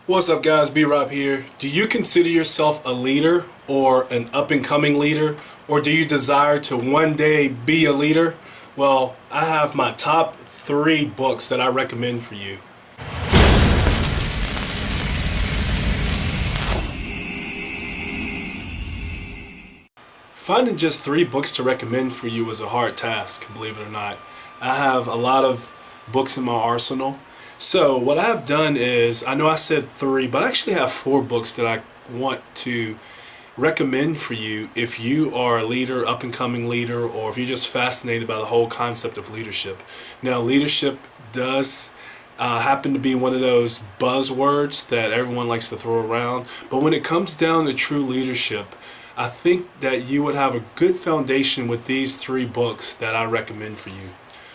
What's up guys, B-Rob here. Do you consider yourself a leader or an up-and-coming leader? Or do you desire to one day be a leader? Well, I have my top 3 books that I recommend for you. Finding just 3 books to recommend for you was a hard task, believe it or not. I have a lot of books in my arsenal. So what I've done is, I know I said 3, but I actually have 4 books that I want to recommend for you if you are a leader, up-and-coming leader, or if you're just fascinated by the whole concept of leadership. Now, leadership does happen to be one of those buzzwords that everyone likes to throw around, but when it comes down to true leadership, I think that you would have a good foundation with these 3 books that I recommend for you.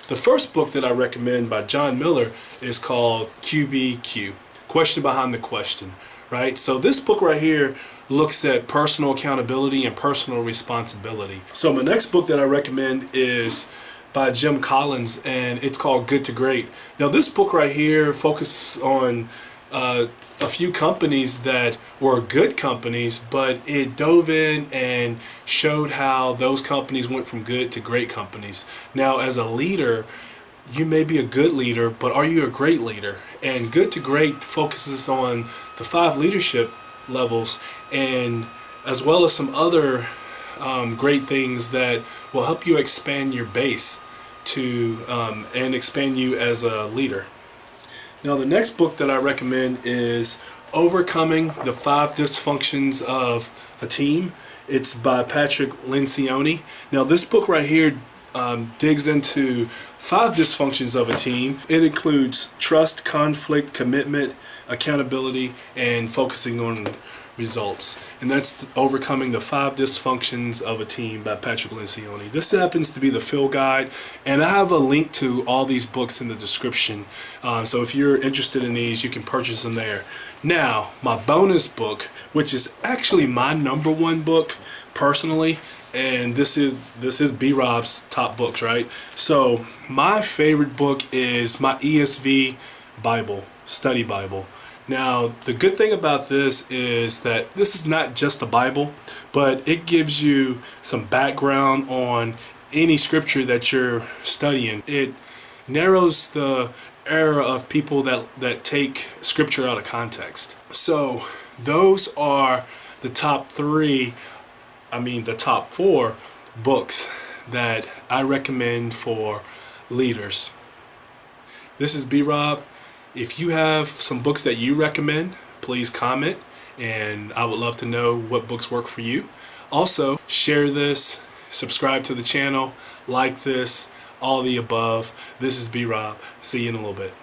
The first book that I recommend by John Miller is called QBQ, Question Behind the Question, right? So this book right here looks at personal accountability and personal responsibility. So my next book that I recommend is by Jim Collins, and it's called Good to Great. Now this book right here focuses on a few companies that were good companies, but it dove in and showed how those companies went from good to great companies. Now, as a leader, you may be a good leader, but are you a great leader? And Good to Great focuses on the 5 leadership levels, and as well as some other great things that will help you expand your base to and expand you as a leader. Now the next book that I recommend is Overcoming the 5 Dysfunctions of a Team. It's by Patrick Lencioni. Now this book right here digs into 5 dysfunctions of a team. It includes trust, conflict, commitment, accountability, and focusing on results. And that's Overcoming the 5 Dysfunctions of a Team by Patrick Lencioni. This happens to be the field guide, and I have a link to all these books in the description. So if you're interested in these, you can purchase them there. Now, my bonus book, which is actually my #1 book personally, and this is B-Rob's top books, right? So my favorite book is my ESV Bible, Study Bible. Now, the good thing about this is that this is not just a Bible, but it gives you some background on any scripture that you're studying. It narrows the error of people that take scripture out of context. So those are the top 4 books that I recommend for leaders. This is B-Rob. If you have some books that you recommend, please comment, and I would love to know what books work for you. Also, share this, subscribe to the channel, like this, all the above. This is B-Rob. See you in a little bit.